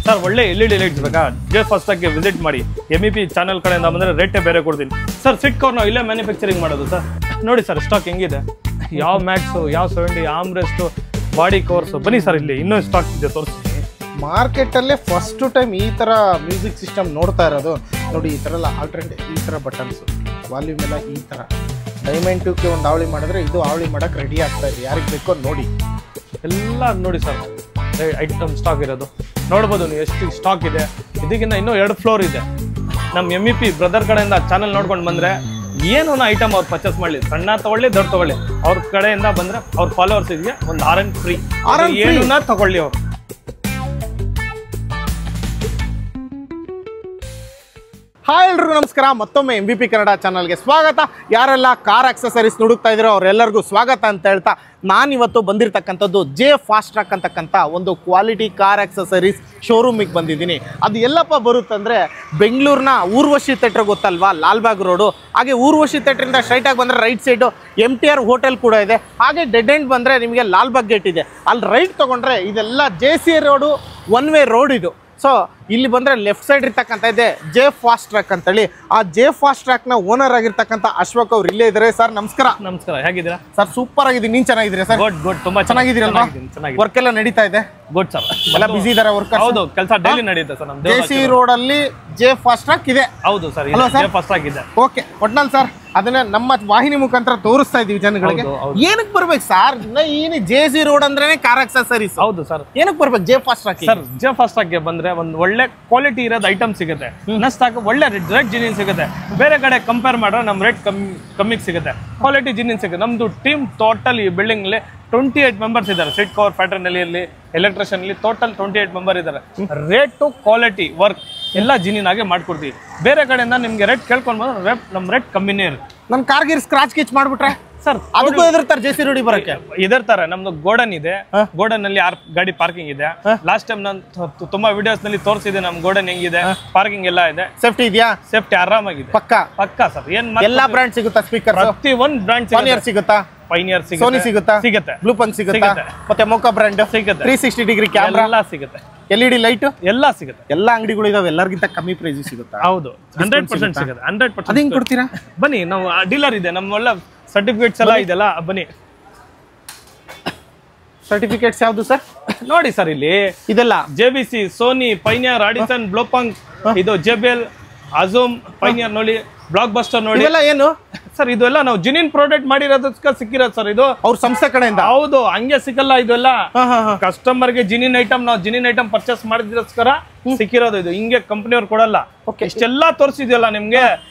Sir ಒಳ್ಳೆ LED lights ಬೇಕಾ J fast ಟ್ರ್ಯಾಕ್ಗೆ visit ಮಾಡಿ MEP ಚಾನಲ್ ಕಡೆಯಿಂದ ಬಂದರೆ ರೇಟೇ ಬೇರೆ ಕೊಡ್ತೀನಿ ಸರ್ ಸಿಟ್ ಕವರ್ ನಾವು ಇಲ್ಲೇ ಮ್ಯಾನುಫ್ಯಾಕ್ಚರಿಂಗ್ ಮಾಡೋದು ಸರ್ ನೋಡಿ ಸರ್ ಸ್ಟಾಕ್ ಹೆಂಗಿದೆ ಯಾವ ಮ್ಯಾಕ್ಸು ಯಾವ 70 ಆಮ್ರೆಸ್ಟು ಬಾಡಿ ಕವರ್ಸು ಬನ್ನಿ ಸರ್ ಇಲ್ಲಿ ಇನ್ನೂ ಸ್ಟಾಕ್ ಇದೆ ತೋರಿಸ್ತೀನಿ ಮಾರ್ಕೆಟಲ್ಲೇ ಫಸ್ಟ್ ಟೈಮ್ ಈ ಥರ ಮ್ಯೂಸಿಕ್ ಸಿಸ್ಟಮ್ ನೋಡ್ತಾ ಇರೋದು ನೋಡಿ. ಈ ಥರ ಎಲ್ಲ ಆಲ್ಟರ್ನೇಟ್ ಈ ಥರ ಬಟನ್ಸು ವಾಲ್ಯೂಮ್ ಎಲ್ಲ ಈ ಥರ ಡೈಮಂಡ್ 2ಕ್ಕೆ ಒಂದು ಅವಳಿ ಮಾಡಿದ್ರೆ ಇದು ಅವಳಿ ಮಾಡೋಕ್ಕೆ ರೆಡಿ ಆಗ್ತಾ ಇದೆ. ಯಾರಿಗೆ ಬೇಕೋ ನೋಡಿ ಎಲ್ಲ ನೋಡಿ ಸರ್ ಐಟಮ್ ಸ್ಟಾಕ್ ಇರೋದು ನೋಡ್ಬೋದು ನೀವು ಎಷ್ಟು ಸ್ಟಾಕ್ ಇದೆ. ಇದಕ್ಕಿಂತ ಇನ್ನೂ 2 ಫ್ಲೋರ್ ಇದೆ. ನಮ್ಮ MEP ಬ್ರದರ್ ಕಡೆಯಿಂದ ಚಾನಲ್ ನೋಡ್ಕೊಂಡು ಬಂದರೆ ಏನೋ ಐಟಮ್ ಅವ್ರು ಪರ್ಚೇಸ್ ಮಾಡಲಿ, ಸಣ್ಣ ತಗೊಳ್ಳಿ ದೊಡ್ಡ ತಗೊಳ್ಳಿ, ಅವ್ರ ಕಡೆಯಿಂದ ಬಂದರೆ ಅವ್ರ ಫಾಲೋವರ್ಸಿಗೆ ಒಂದು RN ಫ್ರೀ ಏನನ್ನ ತಗೊಳ್ಳಿ ಅವರು. ಹಾಯ್ ಎಲ್ರಿಗೂ ನಮಸ್ಕಾರ. ಮತ್ತೊಮ್ಮೆ MVP ಕನ್ನಡ ಚಾನಲ್ಗೆ ಸ್ವಾಗತ. ಯಾರೆಲ್ಲ ಕಾರ್ ಆಕ್ಸೆಸರೀಸ್ ನೋಡುತ್ತಾ ಇದ್ದೀರೋ ಅವರೆಲ್ಲರಿಗೂ ಸ್ವಾಗತ ಅಂತ ಹೇಳ್ತಾ ನಾನಿವತ್ತು ಬಂದಿರತಕ್ಕಂಥದ್ದು ಜೆ ಫಾಸ್ಟ್ ಟ್ರ್ಯಾಕ್ ಅಂತಕ್ಕಂಥ ಒಂದು ಕ್ವಾಲಿಟಿ ಕಾರ್ ಆಕ್ಸೆಸರೀಸ್ ಶೋರೂಮಿಗೆ ಬಂದಿದ್ದೀನಿ. ಅದು ಎಲ್ಲಪ್ಪ ಬರುತ್ತಂದರೆ ಬೆಂಗಳೂರಿನ ಊರ್ವಶಿ ಥಿಯೇಟ್ರ್ ಗೊತ್ತಲ್ವಾ, ಲಾಲ್ಬಾಗ್ ರೋಡು. ಹಾಗೆ ಊರ್ವಶಿ ಥಿಯೇಟ್ರಿಂದ ಸ್ಟ್ರೈಟಾಗಿ ಬಂದರೆ ರೈಟ್ ಸೈಡು MTR ಹೋಟೆಲ್ ಕೂಡ ಇದೆ. ಹಾಗೆ ಡೆಡ್ ಎಂಡ್ ಬಂದರೆ ನಿಮಗೆ ಲಾಲ್ಬಾಗ್ ಗೇಟ್ ಇದೆ. ಅಲ್ಲಿ ರೈಟ್ ತೊಗೊಂಡ್ರೆ ಇದೆಲ್ಲ JC ರೋಡು, 1 ವೇ ರೋಡ್ ಇದು. ಸೊ ಇಲ್ಲಿ ಬಂದರೆ ಲೆಫ್ಟ್ ಸೈಡ್ ಇರ್ತಕ್ಕಂಥ ಇದೆ ಜೆ ಫಾಸ್ಟ್ ಟ್ರ್ಯಾಕ್ ಅಂತೇಳಿ. ಆ ಜೆ ಫಾಸ್ಟ್ ಟ್ರ್ಯಾಕ್ನ ಓನರ್ ಆಗಿರ್ತಕ್ಕಂಥ ಅಶ್ವಕ್ ಅವ್ರು ಇಲ್ಲೇ ಇದ್ದಾರೆ. ಸರ್ ನಮಸ್ಕಾರ. ನಮಸ್ಕಾರ, ಹೇಗಿದ್ದೀರಾ ಸರ್? ಸೂಪರ್ ಆಗಿದ್ದೀನಿ. ನೀನು ಚೆನ್ನಾಗಿದ್ದೀರಾ ಸರ್? ಗುಡ್ ಗುಡ್, ತುಂಬಾ ಚೆನ್ನಾಗಿದ್ದೀರಲ್ವಾ? ವರ್ಕ್ ಎಲ್ಲ ನಡೀತಾ ಇದೆ? ಗುಡ್ ಸರ್, ಎಲ್ಲ ಬಿಸಿ ಇದ್ದಾರೆ ವರ್ಕರ್? ಹೌದು, ಕೆಲಸ ಡೈಲಿ ನಡೆಯುತ್ತೆ ಸರ್. ನಮ್ಮ JC ರೋಡ್ ಅಲ್ಲಿ ಜೆ ಫಾಸ್ಟ್ ಟ್ರ್ಯಾಕ್ ಇದೆ. ಹೌದು ಸರ್, ಜೆ ಫಾಸ್ಟ್ ಟ್ರ್ಯಾಕ್ ಇದೆ. ಓಕೆ, ಒಟ್ನಲ್ಲಿ ಸರ್ ಅದನ್ನ ನಮ್ಮ ವಾಹಿನಿ ಮುಖಾಂತರ ತೋರಿಸ್ತಾ ಇದೀವಿ ಜನಗಳಿಗೆ. ಏನಕ್ಕೆ ಬರ್ಬೇಕು ಸರ್? ಏನು JC ರೋಡ್ ಅಂದ್ರೇನೆ ಕಾರ್ ಆಕ್ಸೆಸರೀಸ್. ಹೌದು ಸರ್, ಏನಕ್ಕೆ ಬರ್ಬೇಕು J fast track? Sir J fast ಟ್ರ್ಯಾಕ್ಗೆ ಬಂದ್ರೆ ಒಂದು ಒಳ್ಳೆ ಕ್ವಾಲಿಟಿ ಇರೋದು ಐಟಮ್ ಸಿಗುತ್ತೆ. ನೆಕ್ಸ್ಟ್ ಒಳ್ಳೆ ರೇಟ್ ಜಿನಿನ್ ಸಿಗುತ್ತೆ. ಬೇರೆ ಕಡೆ ಕಂಪೇರ್ ಮಾಡಿದ್ರೆ ನಮ್ಮ ರೇಟ್ ಕಮ್ಮಿಗೆ ಸಿಗುತ್ತೆ, ಕ್ವಾಲಿಟಿ ಜಿನಿನ್ ಸಿಗುತ್ತೆ. ನಮ್ದು ಟೀಮ್ ಟೋಟಲ್ ಈ ಬಿಲ್ಡಿಂಗ್ ಅಲ್ಲಿ 28 ಮೆಂಬರ್ಸ್ ಇದ್ದಾರೆ. ಸೀಟ್ ಕವರ್ ಪ್ಯಾಟರ್ನ್ ಅಲ್ಲಿ ಎಲೆಕ್ಟ್ರಿಷಿಯನ್ ಅಲ್ಲಿ ಟೋಟಲ್ 28 ಮೆಂಬರ್ ಇದ್ದಾರೆ. ರೇಟು ಕ್ವಾಲಿಟಿ ವರ್ಕ್ ಎಲ್ಲ ಜಿನಿನ್ ಆಗಿ ಮಾಡ್ಕೊಡ್ತೀವಿ. ಬೇರೆ ಕಡೆಯಿಂದ ನಿಮ್ಗೆ ರೇಟ್ ಕೇಳ್ಕೊಂಡು ಬಂದ್ರೆ ನಮ್ಮ ರೇಟ್ ಕಮ್ಮಿನೇ ಇರುತ್ತೆ. ನನ್ನ ಕಾರ್ಗಿರ್ ಸ್ಕ್ರಾಚ್ ಕಿಚ್ ಮಾಡ್ಬಿಟ್ರೆ ಸರ್ ಅದಕ್ಕೂ ಎದುರ್ತಾರೆ JC ರೋಡ್ ಬರಕ್ಕೆ. ಎದುರ್ತಾರೆ. ನಮ್ದು ಗೋಡನ್ ಇದೆ, ಗೋಡನ್ ಅಲ್ಲಿ ಗಾಡಿ ಪಾರ್ಕಿಂಗ್ ಇದೆ. ಲಾಸ್ಟ್ ಟೈಮ್ ನಾನು ತುಂಬಾ ವಿಡಿಯೋಸ್ ನಲ್ಲಿ ತೋರಿಸಿದೆ ನಮ್ ಗೋಡನ್ ಹೆಂಗಿದೆ, ಪಾರ್ಕಿಂಗ್ ಎಲ್ಲ ಇದೆ. ಸೇಫ್ಟಿ ಇದೆಯಾ? ಸೇಫ್ಟಿ ಆರಾಮಾಗಿದೆ, ಪಕ್ಕಾ ಸರ್. ಏನ್ ಎಲ್ಲಾ ಬ್ರಾಂಡ್ ಸಿಗುತ್ತಾ? ಸ್ಪೀಕರ್ ಪ್ರತಿ ಒಂದು ಬ್ರಾಂಡ್ ಸಿಗುತ್ತಾ? ಪೈನಿಯರ್ ಸೋನಿ ಸಿಗುತ್ತಾ? ಸಿಗುತ್ತೆ. ಬ್ಲೂಪಂಕ್ ಸಿಗುತ್ತಾ? ಮತ್ತೆ ಮೋಕಾ ಬ್ರಾಂಡ್ ಸಿಗುತ್ತೆ. 360 ಡಿಗ್ರಿ ಕ್ಯಾಮೆರಾ ಎಲ್ಲ ಸಿಗುತ್ತೆ. LED ಲೈಟ್ ಎಲ್ಲ ಸಿಗುತ್ತೆ. ಎಲ್ಲ ಅಂಗಡಿಗಳು ಇದಾವೆ. ಎಲ್ಲರಿಗಿಂತ ಕಮ್ಮಿ ಪ್ರೈಸ್ ಸಿಗುತ್ತಾ? ಹೌದು, 100% ಸಿಗುತ್ತೆ. 100%. ಅದ್ ಹೆಂಗ್ ಕೊಡ್ತೀರಾ? ಬನ್ನಿ, ನಾವು ಡೀಲರ್ ಇದೆ, ನಮ್ಮ ಒಳ್ಳೆ ಸರ್ಟಿಫಿಕೇಟ್ಸ್ ಎಲ್ಲ ಇದೆಲ್ಲ. ಬನ್ನಿ, ಸರ್ಟಿಫಿಕೇಟ್ಸ್ ಯಾವ್ದು ಸರ್? ನೋಡಿ ಸರ್, ಇಲ್ಲಿ ಇದೆಲ್ಲ JBC, ಸೋನಿ, ಪೈನಿಯರ್, ರಾಡಿಸನ್, ಬ್ಲೂಪಂಕ್, ಇದು JBL, ಅಜೂಮ್, ಪೈನಿಯರ್ ನೋಡಿ, ಬ್ಲಾಕ್ ಬಸ್ಟರ್ ನೋಡಿ. ಇದೆಲ್ಲ ಏನು ಸರ್? ಇದೆಲ್ಲ ನಾವು ಜಿನಿನ್ ಪ್ರಾಡಕ್ಟ್ ಮಾಡಿರೋದಕ್ಕೆ ಸಿಕ್ಕಿರೋದು ಸರ್. ಇದು ಅವ್ರ ಸಂಸ್ಥೆ ಕಡೆಯಿಂದ? ಹೌದು, ಹಂಗೆ ಸಿಕ್ಕಲ್ಲ. ಇದೆಲ್ಲ ಕಸ್ಟಮರ್ಗೆ ಜಿನಿನ್ ಐಟಮ್ ಪರ್ಚೇಸ್ ಮಾಡಿದ್ಕೋಸ್ಕರ ಸಿಕ್ಕಿರೋದು. ಇದು ಹಿಂಗೆ ಕಂಪನಿಯವ್ರು ಕೊಡಲ್ಲ. ಇಷ್ಟೆಲ್ಲ ತೋರಿಸಿದ್ಯಲ್ಲ ನಿಮ್ಗೆ,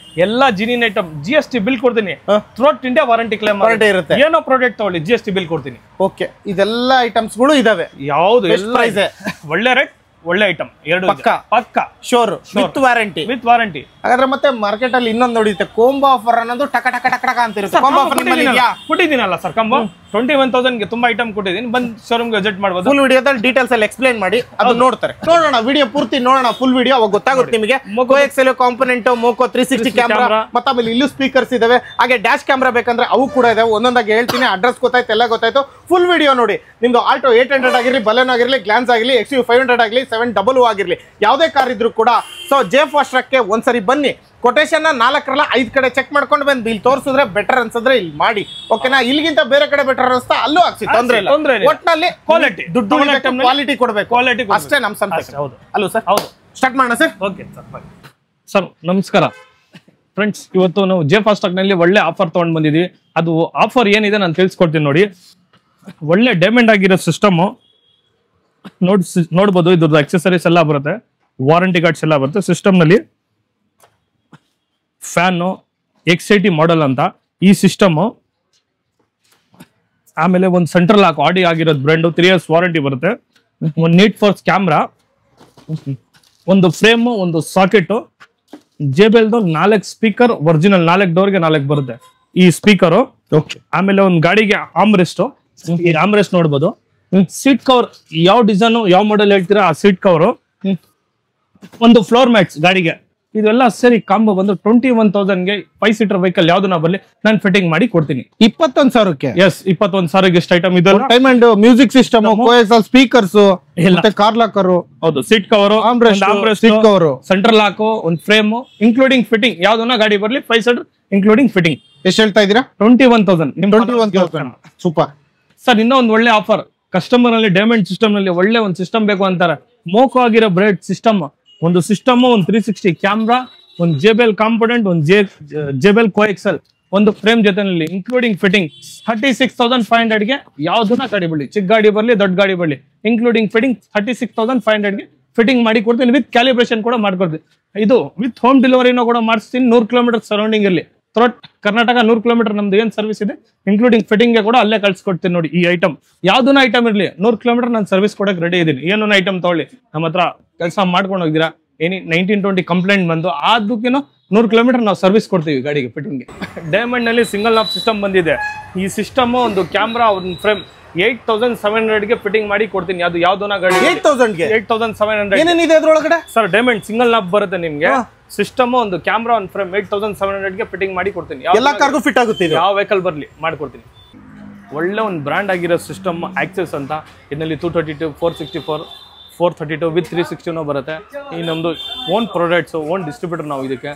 ಎಲ್ಲ ಜಿನಿನ್ ಐಟಮ್. GST ಬಿಲ್ ಕೊಡ್ತೀನಿ. ಥ್ರೂಔಟ್ ಇಂಡಿಯಾ ವಾರಂಟಿ ಕ್ಲೇಮ್ ಇರುತ್ತೆ. ಏನೋ ಪ್ರಾಡಕ್ಟ್ ತಗೊಳ್ಳಿ, GST ಬಿಲ್ ಕೊಡ್ತೀನಿ. ಓಕೆ, ಇದೆಲ್ಲ ಐಟಮ್ಸ್ಗಳು ಇದಾವೆ. ಯಾವ್ದು ಎಲ್ಲ ಇದೆ, ಒಳ್ಳೆ ರೇಟ್, ಒಳ್ಳೆ ಐಟಮ್. ಎರಡು ಪಕ್ಕ ಶೋರ್ ವಿತ್ ವಾರಂಟಿ. ಹಾಗಾದ್ರೆ ಮತ್ತೆ ಮಾರ್ಕೆಟ್ ಅಲ್ಲಿ ಇನ್ನೊಂದು ನೋಡಿತ್ತೆ, ಕೋಂಬೋ ಆಫರ್ ಅನ್ನೋದು ಟಕ ಟಕ ಟಕ ಟಕ ಅಂತ ಇರುತ್ತೆ. ಕೋಂಬೋ ಆಫರ್ ಕೊಟ್ಟಿದ್ದೀನಲ್ಲ ಸರ್, ಕಂಬೋ 21,000 ಗೆ ತುಂಬಾ ಐಟಮ್ ಕೊಟ್ಟಿದ್ದೀನಿ. ಬಂದ್ ಶೋರೂಮ್ ಗೆ ವಿಸಿಟ್ ಮಾಡಬಹುದು. ಫುಲ್ ವಿಡಿಯೋದಲ್ಲಿ ಡೀಟೇಲ್ಸ್ ಅಲ್ಲಿ ಎಕ್ಸ್ಪ್ಲೈನ್ ಮಾಡಿ ಅದು ನೋಡ್ತಾರೆ. ನೋಡೋಣ ವಿಡಿಯೋ ಪೂರ್ತಿ ನೋಡೋಣ, ಫುಲ್ ವಿಡಿಯೋ. ಅವಾಗ ಗೊತ್ತಾಗುತ್ತೆ ನಿಮಗೆ. ಮೋಕೋ XL ಕಾಂಪೋನೆಂಟ್, ಮೋಕೋ 360 ಕ್ಯಾಮೆರಾ, ಮತ್ತೆ ಆಮೇಲೆ ಇಲ್ಲೂ ಸ್ಪೀಕರ್ಸ್ ಇದಾವೆ. ಹಾಗೆ ಡ್ಯಾಶ್ ಕ್ಯಾಮೆರಾ ಬೇಕಂದ್ರೆ ಅವು ಕೂಡ ಇದಾವೆ. ಒಂದೊಂದಾಗಿ ಹೇಳ್ತೀನಿ. ಅಡ್ರೆಸ್ ಗೊತ್ತಾಯ್ತು, ಎಲ್ಲ ಗೊತ್ತಾಯ್ತು. ಫುಲ್ ವಿಡಿಯೋ ನೋಡಿ. ನಿಮ್ದು ಆಲ್ಟೋ 800 ಆಗಿರ್ಲಿ, ಬಲೆನೋ ಆಗಿರ್ಲಿ, ಗ್ಲಾನ್ಸ್ ಆಗಿರ್ಲಿ, XUV 500 ಆಗಲಿ, 700 ಆಗಿರ್ಲಿ, ಯಾವುದೇ ಕಾರ್ ಇದ್ರು ಕೂಡ ಸೊ ಜೆ ಫಾಸ್ಟ್ ಟ್ರ್ಯಾಕ್ಗೆ ಒಂದ್ಸರಿ ಬನ್ನಿ. ಕೊಟೇಶನ್ 4 5 ಕಡೆ ಚೆಕ್ ಮಾಡ್ಕೊಂಡು ಬಂದು ಇಲ್ಲಿ ತೋರಿಸಿದ್ರೆ ಬೆಟರ್ ಅನ್ಸಿದ್ರೆ ಇಲ್ಲಿ ಮಾಡಿ. ಓಕೆನಾ? ಇಲ್ಲಿಗಿಂತ ಬೇರೆ ಕಡೆ ಬೆಟರ್ ಅನ್ಸ್ತಾ ಅಲ್ಲೂ ಆಗ್ಸಿ, ತೊಂದ್ರೆ ಇಲ್ಲ. ಒಟ್ಟಿನಲ್ಲಿ ಕ್ವಾಲಿಟಿ, ದುಡ್ಡು ಕ್ವಾಲಿಟಿ ಕೊಡಬೇಕು, ಅಷ್ಟೇ ನಮ್ಮ ಸಂಸ್ಥೆ. ಹೌದು ಅಲ್ಲೂ ಸರ್? ಹೌದು. ಸ್ಟಾರ್ಟ್ ಮಾಡೋಣ ಸರ್. ಓಕೆ ಸರ್, ನಮಸ್ಕಾರ ಫ್ರೆಂಡ್ಸ್. ಇವತ್ತು ನಾವು ಜೆ ಫಾಸ್ಟ್ ಟ್ರ್ಯಾಕ್ ನಲ್ಲಿ ಒಳ್ಳೆ ಆಫರ್ ತಗೊಂಡ್ ಬಂದಿದ್ದೀವಿ. ಅದು ಆಫರ್ ಏನಿದೆ ನಾನು ತಿಳಿಸ್ಕೊಡ್ತೀನಿ ನೋಡಿ. ಒಳ್ಳೆ ಡೈಮಂಡ್ ಆಗಿರೋ ಸಿಸ್ಟಮ್ ನೋಡ್ಬೋದು. ಇದ್ರದ್ದು ಅಕ್ಸೆಸರೀಸ್ ಎಲ್ಲ ಬರುತ್ತೆ, ವಾರಂಟಿ ಕಾರ್ಡ್ಸ್ ಎಲ್ಲ ಬರುತ್ತೆ. ಸಿಸ್ಟಮ್ ನಲ್ಲಿ ಫ್ಯಾನು XIT ಮಾಡೆಲ್ ಅಂತ ಈ ಸಿಸ್ಟಮ್. ಆಮೇಲೆ ಒಂದು ಸೆಂಟ್ರಲ್ ಲಾಕ್ ಆಡಿ ಆಗಿರೋದು ಬ್ರ್ಯಾಂಡ್, 3 years ವಾರಂಟಿ ಬರುತ್ತೆ. ಒಂದು ನೀಟ್ ಫೋರ್ಸ್ ಕ್ಯಾಮ್ರಾ, ಒಂದು ಫ್ರೇಮ್, ಒಂದು ಸಾಕೆಟ್, JBL 4 ಸ್ಪೀಕರ್, ಒರಿಜಿನಲ್ 4 ಡೋರ್ಗೆ 4 ಬರುತ್ತೆ ಈ ಸ್ಪೀಕರು. ಆಮೇಲೆ ಒಂದು ಗಾಡಿಗೆ ಆಮ್ರೆಸ್ಟ್, ಈ ಆಮ್ರೆಸ್ಟ್ ನೋಡ್ಬೋದು. ಸೀಟ್ ಕವರ್ ಯಾವ ಡಿಸೈನ್ ಯಾವ ಮಾಡೆಲ್ ಹೇಳ್ತೀರಾ ಆ ಸೀಟ್ ಕವರು. ಒಂದು ಫ್ಲೋರ್ ಮ್ಯಾಟ್ಸ್ ಗಾಡಿಗೆ ಇದೆಲ್ಲ ಸರಿ ಕಾಂಬೋ ಬಂದು 21,000ಗೆ 5 ಸೀಟರ್ ವೆಹಿಕಲ್ ಯಾವ್ದನ್ನ ಬರ್ಲಿ ನಾನು ಫಿಟ್ಟಿಂಗ್ ಮಾಡಿ ಕೊಡ್ತೀನಿ. 21,000ಕ್ಕೆ? ಎಸ್, 21,000ಗೆ ಎಷ್ಟು ಐಟಮ್ ಇದೆ. ಡೈಮಂಡ್ ಮ್ಯೂಸಿಕ್ ಸಿಸ್ಟಮ್, ಸ್ಪೀಕರ್ಸ್, ಮತ್ತೆ ಕಾರ್ ಲಾಕರ್, ಹೌದು, seat cover, seat cover, central lock, ಒಂದು ಫ್ರೇಮ್, ಇನ್ಕ್ಲೂಡಿಂಗ್ ಫಿಟ್ಟಿಂಗ್ ಯಾವ್ದನ್ನ ಗಾಡಿ ಬರ್ಲಿ 5 ಸೀಟರ್ ಇನ್ಕ್ಲೂಡಿಂಗ್ ಫಿಟ್ಟಿಂಗ್. ಎಷ್ಟು ಹೇಳ್ತಾ ಇದೀರಾ? 21,000. 21,000. Super sir. ಇನ್ನೂ ಒಂದು ಒಳ್ಳೆ ಆಫರ್, ಕಸ್ಟಮರ್ ನಲ್ಲಿ ಡೈಮಂಡ್ ಸಿಸ್ಟಮ್ ನಲ್ಲಿ ಒಳ್ಳೆ ಒಂದು ಸಿಸ್ಟಮ್ ಬೇಕು ಅಂತಾರೆ. ಮೋಕೋ ಆಗಿರೋ ಬ್ರೇಡ್ ಸಿಸ್ಟಮ್, ಒಂದು ಸಿಸ್ಟಮ್, ಒಂದು 360 ಕ್ಯಾಮ್ರಾ, ಒಂದು JBL ಕಾಂಪೊನೆಂಟ್, ಒಂದು JBL ಕೋಎಕ್ಸೆಲ್, ಒಂದು ಫ್ರೇಮ್ ಜೊತೆನಲ್ಲಿ ಇನ್ಕ್ಲೂಡಿಂಗ್ ಫಿಟ್ಟಿಂಗ್ 36,500ಗೆ ಯಾವ್ದನ್ನ ಗಾಡಿ ಬರ್ಲಿ, ಚಿಕ್ಕ ಗಾಡಿ ಬರ್ಲಿ ದೊಡ್ಡ ಗಾಡಿ ಬರ್ಲಿ ಇನ್ಕ್ಲೂಡಿಂಗ್ ಫಿಟ್ಟಿಂಗ್ 36,500ಗೆ ಫಿಟ್ಟಿಂಗ್ ಮಾಡಿ ಕೊಡ್ತೀನಿ. ವಿತ್ ಕ್ಯಾಲಿಬ್ರೇಷನ್ ಕೂಡ ಮಾಡ್ಕೊಡ್ತೀನಿ. ಇದು ವಿತ್ ಹೋಮ್ ಡೆಲಿವರಿನೂ ಕೂಡ ಮಾಡಿಸ್ತೀನಿ. 100 ಕಿಲೋಮೀಟರ್ ಸರೌಂಡಿಂಗ್ ಇರಲಿ, ಥ್ರೋಟ್ ಕರ್ನಾಟಕ 100 ಕಿಲೋಮೀಟರ್ ನಮ್ದು ಏನ್ ಸರ್ವಿಸ್ ಇದೆ ಇನ್ಕ್ಲೂಡಿಂಗ್ ಫಿಟ್ಟಿಂಗ್ ಕೂಡ ಅಲ್ಲೇ ಕಳ್ಸಿಕೊಡ್ತೀನಿ. ನೋಡಿ, ಈ ಐಟಮ್ ಯಾವ್ದನ್ನ ಐಟಮ್ ಇರಲಿ 100 ಕಿಲೋಮೀಟರ್ ನಾನು ಸರ್ವಿಸ್ ಕೊಡಕ್ಕೆ ರೆಡಿ ಇದೀನಿ. ಏನನ್ನ ಐಟಮ್ ತಗೊಳ್ಳಿ, ನಮ್ಮ ಹತ್ರ ಕೆಲಸ ಮಾಡ್ಕೊಂಡು ಹೋಗಿದ್ದೀರಾ, 1920 ಕಂಪ್ಲೇಂಟ್ ಬಂದು ಅದಕ್ಕೇನೋ 100 ಕಿಲೋಮೀಟರ್ ನಾವು ಸರ್ವಿಸ್ ಕೊಡ್ತೀವಿ ಗಾಡಿಗೆ ಫಿಟ್ಟಿಂಗ್ಗೆ. ಡೈಮಂಡ್ ನಲ್ಲಿ ಸಿಂಗಲ್ ನಾಬ್ ಸಿಸ್ಟಮ್ ಬಂದಿದೆ. ಈ ಸಿಸ್ಟಮ್, ಒಂದು ಕ್ಯಾಮ್ರಾ, ಒಂದು ಫ್ರೇಮ್ 8,700ಗೆ ಫಿಟ್ಟಿಂಗ್ ಮಾಡಿ ಕೊಡ್ತೀನಿ. ಅದು ಯಾವ್ದನ್ನ ಗಾಡಿ 8,700. ಏನೇನಿದೆ ಅದ್ರೊಳಗಡೆ? ಸರ್, ಡೈಮಂಡ್ ಸಿಂಗಲ್ ನಾಬ್ ಬರುತ್ತೆ ನಿಮ್ಗೆ. ಸಿಸ್ಟಮ್, ಒಂದು ಕ್ಯಾಮ್ರಾ, ಒಂದು ಫ್ರೇಮ್ 8,700ಗೆ ಫಿಟ್ಟಿಂಗ್ ಮಾಡಿ ಕೊಡ್ತೀನಿ. ಎಲ್ಲ ಕಾರ್ಗೂ ಫಿಟ್ ಆಗುತ್ತೆ. ಯಾವ ವೆಹಿಕಲ್ ಬರ್ಲಿ ಮಾಡ್ಕೊಡ್ತೀನಿ. ಒಳ್ಳೆ ಒಂದು ಬ್ರ್ಯಾಂಡ್ ಆಗಿರೋ ಸಿಸ್ಟಮ್ ಆಕ್ಸೆಸ್ ಅಂತ. ಇದರಲ್ಲಿ 232, 464, 432 ವಿತ್ 360 ಬರುತ್ತೆ. ಈ ನಮ್ದು ಓನ್ ಪ್ರಾಡಕ್ಟ್ಸ್, ಓನ್ ಡಿಸ್ಟ್ರಿಬ್ಯೂಟರ್ ನಾವು ಇದಕ್ಕೆ.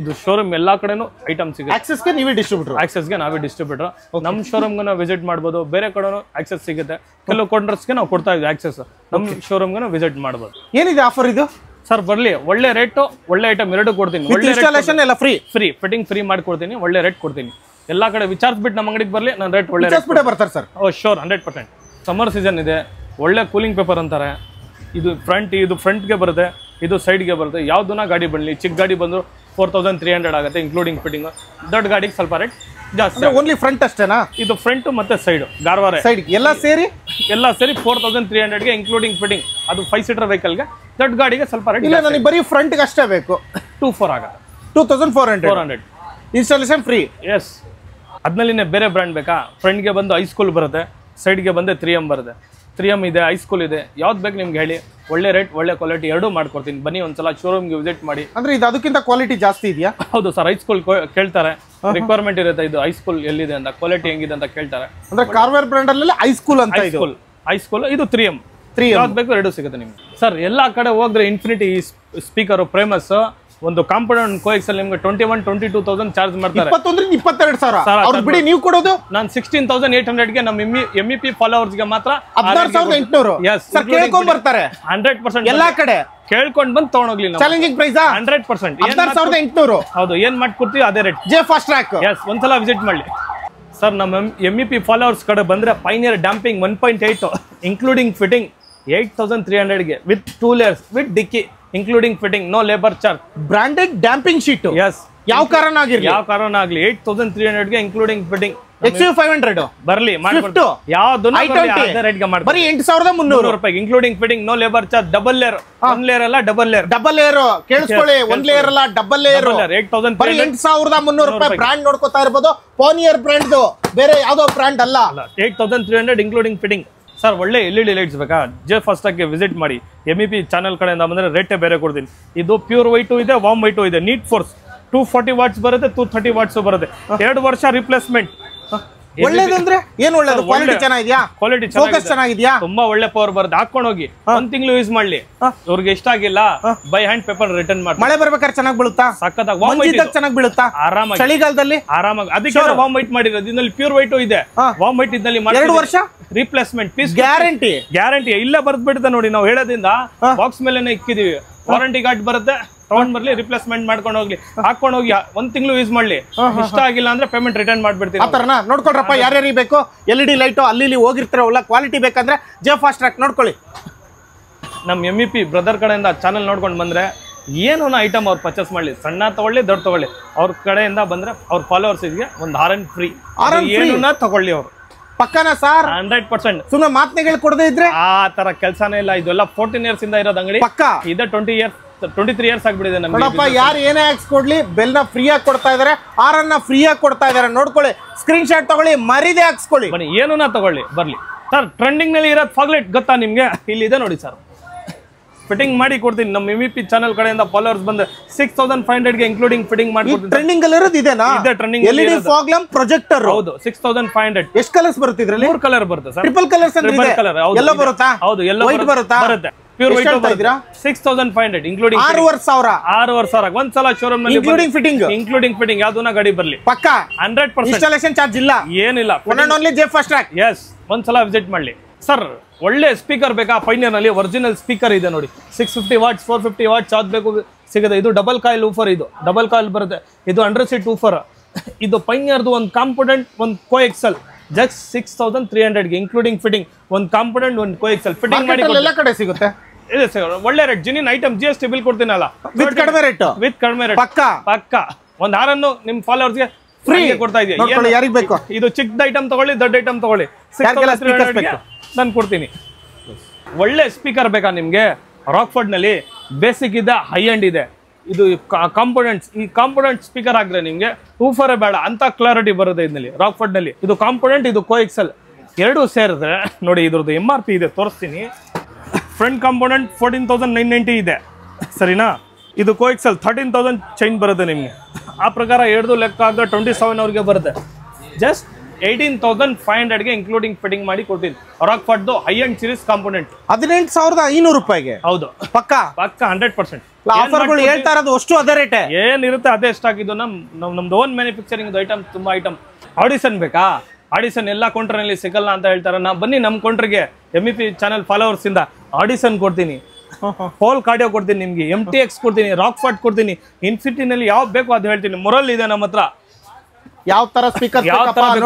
ಇದು ಶೋರೂಮ್ ಎಲ್ಲಾ ಕಡೆನೂ ಐಟಮ್ ಸಿಗುತ್ತೆ. ಆಕ್ಸೆಸ್ಗೆ ನೀವೇ ಡಿಸ್ಟ್ರಿಬ್ಯೂಟರ್? ಆಕ್ಸೆಸ್ಗೆ ನಾವೇ ಡಿಸ್ಟ್ರಿಬ್ಯೂಟರ್. ನಮ್ಮ ಶೋರೂಮ್ಗೆ ನಾವು ವಿಸಿಟ್ ಮಾಡ್ಬೋದು, ಬೇರೆ ಕಡೆನೂ ಆಕ್ಸೆಸ್ ಸಿಗುತ್ತೆ. ಕೆಲವು ಕಾಂಟ್ರಾಕ್ಟ್ಸ್ಗೆ ನಾವು ಕೊಡ್ತಾ ಇದ್ವಿ ಆಕ್ಸೆಸ್. ನಮ್ಮ ಶೋರೂಮ್ಗೆ ನಾವು ವಿಸಿಟ್ ಮಾಡ್ಬೋದು. ಏನಿದೆ ಆಫರ್ ಇದು? ಸರ್, ಬರ್ಲಿ, ಒಳ್ಳೆ ರೇಟು ಒಳ್ಳೆ ಐಟಮ್ ಎರಡು ಕೊಡ್ತೀನಿ. ಇನ್ಸ್ಟಾಲೇಷನ್ ಎಲ್ಲ ಫ್ರೀ ಫಿಟ್ಟಿಂಗ್ ಫ್ರೀ ಮಾಡ್ಕೊಡ್ತೀನಿ. ಒಳ್ಳೆ ರೇಟ್ ಕೊಡ್ತೀನಿ. ಎಲ್ಲಾ ಕಡೆ ವಿಚಾರಿಸ್ಬಿಟ್ಟು ನಮ್ಮ ಅಂಗಡಿಗೆ ಬರ್ಲಿ, ನಾನು ರೇಟ್ ಒಳ್ಳೆ ಬರ್ತಾರೆ ಸರ್. ಓ ಶೋರ್, 100%. ಸಮ್ಮರ್ ಸೀಸನ್ ಇದೆ, ಒಳ್ಳೆ ಕೂಲಿಂಗ್ ಪೇಪರ್ ಅಂತಾರೆ. ಇದು ಫ್ರಂಟ್ಗೆ ಬರುತ್ತೆ, ಇದು ಸೈಡ್ಗೆ ಬರುತ್ತೆ. ಯಾವ್ದನ್ನ ಗಾಡಿ ಬರಲಿ, ಚಿಕ್ಕ ಗಾಡಿ ಬಂದ್ರು 4,300 ಆಗುತ್ತೆ ಇನ್ಕ್ಲೂಡಿಂಗ್ ಫಿಟ್ಟಿಂಗ್. ದೊಡ್ಡ ಗಾಡಿಗೆ ಸ್ವಲ್ಪ ರೇಟ್ ಜಾಸ್ತಿ. ಓನ್ಲಿ ಫ್ರಂಟ್ ಅಷ್ಟೇನಾ? ಇದು ಫ್ರಂಟ್ ಮತ್ತೆ ಸೈಡ್, ಗಾರ್ವಾರೆ ಸೈಡ್ ಎಲ್ಲ ಸೇರಿ 4,300ಗೆ ಇನ್ಕ್ಲೂಡಿಂಗ್ ಫಿಟ್ಟಿಂಗ್. ಅದು 5 ಸೀಟರ್ ವೆಹಿಕಲ್ಗೆ. ದೊಡ್ಡ ಗಾಡಿಗೆ ಸ್ವಲ್ಪ ರೇಟ್ ಇಲ್ಲ, ನನಗೆ ಬರೀ ಫ್ರಂಟ್ಗೆ ಅಷ್ಟೇ ಬೇಕು. 2,400 ಆಗುತ್ತೆ. 2,400 ಇನ್ಸ್ಟಾಲೇಷನ್ ಫ್ರೀ. ಎಸ್. ಅದ್ನಲ್ಲಿನೇ ಬೇರೆ ಬ್ರ್ಯಾಂಡ್ ಬೇಕಾ? ಫ್ರಂಟ್ಗೆ ಬಂದು ಹೈಸ್ಕೂಲ್ ಬರುತ್ತೆ, ಸೈಡ್ಗೆ ಬಂದು 3M ಬರುತ್ತೆ. 3M ಇದೆ, ಹೈಸ್ಕೂಲ್ ಇದೆ. ಯಾವ್ದು ಬೇಕು ನಿಮ್ಗೆ ಹೇಳಿ, ಒಳ್ಳೆ ರೇಟ್ ಒಳ್ಳೆ ಕ್ವಾಲಿಟಿ ಎರಡೂ ಮಾಡ್ಕೊಡ್ತೀನಿ. ಬನ್ನಿ ಒಂದ್ಸಲ ಶೋರೂಮ್ಗೆ ವಿಸಿಟ್ ಮಾಡಿ. ಅಂದ್ರೆ ಇದು ಅದಕ್ಕಿಂತ ಕ್ವಾಲಿಟಿ ಜಾಸ್ತಿ ಇದೆಯಾ? ಹೌದು ಸರ್, ಹೈಸ್ಕೂಲ್ ಕೇಳ್ತಾರೆ, ರಿಕ್ವೈರ್ಮೆಂಟ್ ಇರುತ್ತೆ. ಇದು ಹೈಸ್ಕೂಲ್ ಎಲ್ಲಿದೆ ಅಂತ, ಕ್ವಾಲಿಟಿ ಹೆಂಗಿದೆ ಅಂತ ಕೇಳ್ತಾರೆ. ಅಂದ್ರೆ ಕಾರ್ವೇರ್ ಬ್ರ್ಯಾಂಡ್ ಅಲ್ಲಿ ಹೈಸ್ಕೂಲ್ ಅಂತ. ಹೈಸ್ಕೂಲ್ ಇದು 3M. ಯಾವ್ದು ಬೇಕು ಎರಡೂ ಸಿಗುತ್ತೆ ನಿಮ್ಗೆ. ಸರ್, ಎಲ್ಲಾ ಕಡೆ ಹೋದ್ರೆ ಇನ್ಫಿನಿಟಿ ಸ್ಪೀಕರ್, ಪ್ರೇಮಸ್, ಒಂದು ಕಾಂಪೊನೆಂಟ್ ಕೋಎಕ್ಸೆಲ್ ನಿಮ್ಗೆ 21,000-22,000 ಚಾರ್ಜ್ ಮಾಡ್ತಾರೆ. 22,000 ಬಿಡಿ, ನೀವು ಕೊಡೋದು ನಾನು 16,800ಗೆ ನಮ್ಮ MEP ಫಾಲೋವರ್ಸ್ ಗೆ ಮಾತ್ರ 16,800. ಸರ್, ಕೇಳ್ಕೊಂಡ್ ಬರ್ತಾರೆ 100%. ಎಲ್ಲಾ ಕಡೆ ಕೇಳ್ಕೊಂಡ್ ಬಂದು ತಗೊಂಡೋಗ್ಲಿ. Challenging price 100%. 16,800. ಹೌದು, ಏನ್ ಮಾಡ್ಕೊಡ್ತೀವಿ ಅದೇ rate. J fast track. Yes, ಒಂದ್ಸಲ ವಿಸಿಟ್ ಮಾಡಿ. ಸರ್, ನಮ್ಮ MEP ಫಾಲೋವರ್ಸ್ ಕಡೆ ಬಂದ್ರೆ ಪೈನಿಯರ್ ಡ್ಯಾಂಪಿಂಗ್ 1.8 ಇನ್ಕ್ಲೂಡಿಂಗ್ ಫಿಟ್ಟಿಂಗ್ 8,300ಗೆ with 2 layers with dicky including fitting, no labour charge. Branded damping sheet. Yes, ಯಾವ ಕಾರಣ ಆಗ್ಲಿ 8,300ಗೆ ಇನ್ಕ್ಲೂಡಿಂಗ್ ಫಿಟ್ಟಿಂಗ್. XU500 ಬರ್ಲಿ ಮಾಡ್ಕೊಡ್ತೀವಿ. ಯಾವ್ದು ಬರೀ 8,300 ರೂಪಾಯಿ including fitting, no labour charge. Double layer, one layer ಅಲ್ಲ ಡಬಲ್ ಲೇಯರ್. ಕೇಳಿಸ್ಕೊಳ್ಳಿ, ಒಂದ್ ಲೇಯರ್ ಅಲ್ಲ ಡಬಲ್ ಲೇಯರ್. 8,300 ರೂಪಾಯಿ. ಬ್ರಾಂಡ್ ನೋಡ್ಕೋತಾ ಇರ್ಬೋದು, ಪೋನಿಯರ್ ಬ್ರಾಂಡ್, ಬೇರೆ ಯಾವ್ದೋ ಬ್ರಾಂಡ್ ಅಲ್ಲ. 8,300 ಇನ್ಕ್ಲೂಡಿಂಗ್ ಫಿಟ್ಟಿಂಗ್. ಸರ್, ಒಳ್ಳೆ LED ಲೈಟ್ಸ್ ಬೇಕಾ? ಜೆ ಫಾಸ್ಟ್ ಟ್ರ್ಯಾಕ್ಗೆ ವಿಸಿಟ್ ಮಾಡಿ. MEP ಚಾನಲ್ ಕಡೆಯಿಂದ ಬಂದ್ರೆ ರೇಟೇ ಬೇರೆ ಕೊಡ್ತೀನಿ. ಇದು ಪ್ಯೂರ್ ವೈಟು ಇದೆ, ವಾರ್ಮ್ ವೈಟು ಇದೆ. ನೀಟ್ ಫೋರ್ಸ್ 240 ವಾಟ್ಸ್ ಬರುತ್ತೆ, 230 ವಾಟ್ಸ್ ಬರುತ್ತೆ. 2 ವರ್ಷ ರಿಪ್ಲೇಸ್ಮೆಂಟ್. ಒಳ್ಳೇದಂದ್ರೆ ಏನು ಒಳ್ಳೇದು? ಕ್ವಾಲಿಟಿ ಚೆನ್ನಾಗಿದ್ಯಾ? ಕ್ವಾಲಿಟಿ ಚೆನ್ನಾಗಿದ್ಯಾ? ತುಂಬಾ ಒಳ್ಳೆ ಪವರ್ ಬರುತ್ತೆ. ಹಾಕೊಂಡು ಹೋಗಿ 1 ತಿಂಗಳು ಯೂಸ್ ಮಾಡ್ಲಿ. ಅವ್ರಿಗೆ ಇಷ್ಟ ಆಗಿಲ್ಲ, ಬೈ ಹ್ಯಾಂಡ್ ಪೇಪರ್ ರಿಟರ್ನ್ ಮಾಡಿ. ಮಳೆ ಬರ್ಬೇಕಾದ್ರೆ ಚೆನ್ನಾಗಿ ಬೀಳುತ್ತಾ? ಸಖತ್ತಾಗಿ ಚೆನ್ನಾಗಿ ಬೀಳುತ್ತಾ? ಆರಾಮಾಗಿ, ಚಳಿಗಾಲದಲ್ಲಿ ಆರಾಮಾಗಿ. ಅದಕ್ಕೆ ವಾರ್ಮ್ ವೈಟ್ ಮಾಡಿರೋದು. ಇದರಲ್ಲಿ ಪ್ಯೂರ್ ವೈಟ್ ಇದೆ, ವಾರ್ಮ್ ವೈಟ್ ಇದ್ದಲ್ಲಿ 2 ವರ್ಷ ರಿಪ್ಲೇಸ್ಮೆಂಟ್ ಪೀಸ್ ಗ್ಯಾರಂಟಿ. ಇಲ್ಲೇ ಬರ್ದ್ ಬಿಡುತ್ತೆ ನೋಡಿ. ನಾವು ಹೇಳೋದ್ರಿಂದ ಬಾಕ್ಸ್ ಮೇಲೆ ಇಕ್ಕಿದೀವಿ. ವಾರಂಟಿ ಕಾರ್ಡ್ ಬರುತ್ತೆ, ತಗೊಂಡ್ ಬರ್ಲಿ, ರಿಪ್ಲೇಸ್ಮೆಂಟ್ ಮಾಡ್ಕೊಂಡು ಹೋಗ್ಲಿ, ಹಾಕೊಂಡು ಹೋಗಿ 1 ತಿಂಗಳು ಯೂಸ್ ಮಾಡ್ಲಿ. ಇಷ್ಟ ಆಗಿಲ್ಲ ಅಂದ್ರೆ ಪೇಮೆಂಟ್ ರಿಟರ್ನ್ ಮಾಡ್ಬಿಡ್ತೀವಿ. ಆತರನ ನೋಡ್ಕೊಳ್ರಪ್ಪ, ಯಾರ್ಯಾರಿಗೆ ಬೇಕು LED ಲೈಟ್ ಅಲ್ಲಿ ಹೋಗಿರ್ತಾರಲ್ಲ, ಕ್ವಾಲಿಟಿ ಬೇಕಂದ್ರೆ ಜೆ ಫಾಸ್ಟ್ ಟ್ರ್ಯಾಕ್ ನೋಡ್ಕೊಳ್ಳಿ. ನಮ್ಮ MEP ಬ್ರದರ್ ಕಡೆಯಿಂದ ಚಾನಲ್ ನೋಡ್ಕೊಂಡು ಬಂದ್ರೆ ಏನೋ ಐಟಮ್ ಅವ್ರು ಪರ್ಚೇಸ್ ಮಾಡ್ಲಿ, ಸಣ್ಣ ತಗೊಳ್ಳಿ ದೊಡ್ಡ ತಗೊಳ್ಳಿ, ಅವ್ರ ಕಡೆಯಿಂದ ಬಂದ್ರೆ ಅವ್ರ ಫಾಲೋವರ್ಸ್ಗೆ ಒಂದು ಹಾರನ್ ಫ್ರೀ ಏನನ್ನ ತಗೊಳ್ಳಿ. ಅವರು ಪಕ್ಕನ ಸರ್ 100%. ಸುಮ್ಮನೆ ಮಾತನೆಗಳು ಕೊಡದೇ ಇದ್ರೆ ಆ ತರ ಕೆಲಸನೇ ಇಲ್ಲ. ಇದೆಲ್ಲ 14 years ಇಂದ ಇರೋದು ಅಂಗಡಿ. ಪಕ್ಕ ಇದೆ 23 years ಆಗ್ಬಿಟ್ಟಿದೆ ನಮ್ಗೆ. ನೋಡಪ್ಪ, ಯಾರು ಏನೇ ಹಾಕ್ಸ್ ಕೊಡ್ಲಿ, ಬೆಲ್ನ ಫ್ರೀ ಆಗಿ ಕೊಡ್ತಾ ಇದಾರೆ, ಆರನ್ನ ಫ್ರೀ ಆಗಿ ಕೊಡ್ತಾ ಇದಾರೆ. ನೋಡ್ಕೊಳ್ಳಿ, ಸ್ಕ್ರೀನ್ ಶಾಟ್ ತಗೊಳ್ಳಿ, ಮರಿದೇ ಹಾಕ್ಸ್ಕೊಳ್ಳಿ. ಬನ್ನಿ, ಏನನ್ನ ತಗೊಳ್ಳಿ ಬರ್ಲಿ. ಸರ್, ಟ್ರೆಂಡಿಂಗ್ ನಲ್ಲಿ ಇರೋದು ಫಾಗ್ಲೆಟ್ ಗೊತ್ತಾ ನಿಮ್ಗೆ? ಇಲ್ಲಿ ಇದೆ ನೋಡಿ ಸರ್, ಫಿಟ್ಟಿಂಗ್ ಮಾಡಿ ಕೊಡ್ತೀನಿ. ನಮ್ಮ MVP ಚಾನಲ್ ಕಡೆಯಿಂದ ಫಾಲೋವರ್ಸ್ ಬಂದು 6500 ಗೆ ಇನ್ಕ್ಲೂಡಿಂಗ್ ಫಿಟ್ಟಿಂಗ್ ಮಾಡ್ಕೊಡ್ತೀನಿ. ಟ್ರೆಂಡಿಂಗ್ ಅಲ್ಲಿ ಇರೋದು ಇದೇನಾ? ಇದೆ trending. LED fog lamp projector. ಹೌದು 6500. ಎಷ್ಟು ಕಲರ್ಸ್ ಬರುತ್ತೆ ಇದರಲ್ಲಿ? 3 ಕಲರ್ ಬರುತ್ತೆ ಸರ್. ಟ್ರಿಪಲ್ ಕಲರ್ಸ್ ಅಂದ್ರೆ ಇದೆ. ಕಲರ್ ಎಲ್ಲೋ ಬರುತ್ತಾ? ಹೌದು ಎಲ್ಲೋ ವೈಟ್ ಬರುತ್ತಾ? ಬರುತ್ತೆ. ಪ್ಯೂರ್ ವೈಟ್ ಬರುತ್ತೆ. 6500 ಇನ್ಕ್ಲೂಡಿಂಗ್ 6500 ಒಂದ್ಸಲ ಶೋರೂಮ್ ನಲ್ಲಿ ಇನ್ಕ್ಲೂಡಿಂಗ್ ಫಿಟ್ಟಿಂಗ್ ಯಾವ್ದನ್ನ ಗಾಡಿ ಬರ್ಲಿ ಪಕ್ಕಾ 100%. ಇನ್ಸ್ಟಾಲೇಷನ್ ಚಾರ್ಜ್ ಇಲ್ಲ, ಏನಿಲ್ಲ. One and only J fast track. Yes, ಒಂದ್ಸಲ ವಿಸಿಟ್ ಮಾಡ್ಲಿ ಸರ್. ಒಳ್ಳೆ ಸ್ಪೀಕರ್ ಬೇಕಾ? ಪೈನಿಯರ್ ನಲ್ಲಿ ಒರಿಜಿನಲ್ ಸ್ಪೀಕರ್ ಇದೆ ನೋಡಿ. 650 ವಾಟ್ಸ್ 450 ವಾಟ್ಸ್ ಯಾವ್ದು ಬೇಕು ಸಿಗುತ್ತೆ. ಇದು ಡಬಲ್ ಕಾಯಿಲ್ ಊಫರ್, ಇದು ಡಬಲ್ ಕಾಯಿಲ್ ಬರುತ್ತೆ. ಇದು 100 ಸೀಟ್ ಊಫರ್. ಇದು ಪೈನಿಯರ್ದು ಒಂದು ಕಾಂಪೊನೆಂಟ್, ಒಂದು ಕೋ ಎಕ್ಸೆಲ್, ಜಸ್ಟ್ 6300 ಗೆ ಇನ್ಕ್ಲೂಡಿಂಗ್ ಫಿಟ್ಟಿಂಗ್. ಒಂದು ಕಾಂಪೊನೆಂಟ್, ಒಂದು ಕೋ ಎಕ್ಸೆಲ್ ಫಿಟ್ಟಿಂಗ್ ಮಾಡಿ ಎಲ್ಲ ಕಡೆ ಸಿಗುತ್ತೆ. ಇದೆ ಸರ್, ಒಳ್ಳೆ rate. Genuine item GST bill ಕೊಡ್ತೀನಲ್ಲ, ವಿತ್ ಕಡಿಮೆ ರೇಟ್. ಪಕ್ಕಾ ಒಂದು ಹಾರನ್ನು ನಿಮ್ ಫಾಲೋವರ್ಸ್ಗೆ ಫ್ರೀ ಕೊಡ್ತಾ ಇದೀವಿ. ಯಾರಿಗೆ ಬೇಕು ಇದು ಚಿಕ್ಕದ ಐಟಮ್ ತಗೊಳ್ಳಿ, ದೊಡ್ಡ ಐಟಮ್ ತಗೊಳ್ಳಿ, 6300 ನಾನು ಕೊಡ್ತೀನಿ. ಒಳ್ಳೆ ಸ್ಪೀಕರ್ ಬೇಕಾ ನಿಮ್ಗೆ? ರಾಕ್ಫೋರ್ಡ್ ನಲ್ಲಿ ಬೇಸಿಕ್ ಇದೆ, ಹೈ ಎಂಡ್ ಇದೆ. ಇದು ಕಾಂಪೊನೆಂಟ್ಸ್, ಈ ಕಾಂಪೊನೆಂಟ್ ಸ್ಪೀಕರ್ ಆಗಿದ್ರೆ ನಿಮ್ಗೆ ಊಫರೇ ಬೇಡ ಅಂತ ಕ್ಲಾರಿಟಿ ಬರುತ್ತೆ ಇದರಲ್ಲಿ. ರಾಕ್ಫೋರ್ಡ್ ನಲ್ಲಿ ಇದು ಕಾಂಪೊನೆಂಟ್, ಇದು ಕೋ ಎಕ್ಸೆಲ್ ಎರಡು ಸೇರಿದ್ರೆ ನೋಡಿ. ಇದ್ರದ್ದು MRP ಇದೆ, ತೋರಿಸ್ತೀನಿ. ಫ್ರಂಟ್ ಕಾಂಪೊನೆಂಟ್ 14990 ಇದೆ, ಸರಿನಾ? ಇದು ಕೋ ಎಕ್ಸೆಲ್ 13000 ಚೇಂಜ್ ಬರುತ್ತೆ ನಿಮ್ಗೆ. ಆ ಪ್ರಕಾರ ಎರಡು ಲೆಕ್ಕ ಆದ್ರೆ 27 ಅವ್ರಿಗೆ ಬರುತ್ತೆ. ಜಸ್ಟ್ 18500 ಗೆ ಇನ್ಕ್ಲೂಡಿಂಗ್ ಫಿಟ್ಟಿಂಗ್ ಮಾಡಿ ಕೊಡ್ತೀನಿ. ರಾಕ್ಫೋರ್ಡ್ ಹೈ ಎಂಡ್ ಸೀರೀಸ್ ಕಾಂಪೊನೆಂಟ್ 18500 ರೂಪಾಯಿಗೆ. ಹೌದು ಪಕ್ಕಾ 100%. ಆಫರ್ಗಳು ಹೇಳ್ತಾ ಇರೋದು ಅಷ್ಟು ಅದೇ ರೇಟ್ ಏನಿರುತ್ತೆ ಅದೇ ಸ್ಟಾಕ್. ಇದು ನಮ್ದು ಓನ್ ಮ್ಯಾನುಫ್ಯಾಕ್ಚರಿಂಗ್ ಐಟಮ್, ತುಂಬಾ ಐಟಮ್. ಆಡಿಷನ್ ಬೇಕಾ? ಆಡಿಷನ್ ಎಲ್ಲ ಕೌಂಟರ್ನಲ್ಲಿ ಸಿಗಲ್ಲ ಅಂತ ಹೇಳ್ತಾರೆ. ಬನ್ನಿ ನಮ್ಮ ಕೌಂಟರ್ಗೆ, MEP ಚಾನಲ್ ಫಾಲೋವರ್ಸ್ ಇಂದ ಆಡಿಷನ್ ಕೊಡ್ತೀನಿ, ಹೋಲ್ ಕಾರ್ಡಿಯೋ ಕೊಡ್ತೀನಿ ನಿಮ್ಗೆ, MTX ಕೊಡ್ತೀನಿ, ರಾಕ್ಫೋರ್ಡ್ ಕೊಡ್ತೀನಿ. ಇನ್ಫಿನಿಟಿನಲ್ಲಿ ಯಾವ ಬೇಕು ಅದು ಹೇಳ್ತೀನಿ. ಮೊರಲ್ ಇದೆ ನಮ್ಮ ಹತ್ರ. ಯಾವ ತರ ಸ್ಪೀಕರ್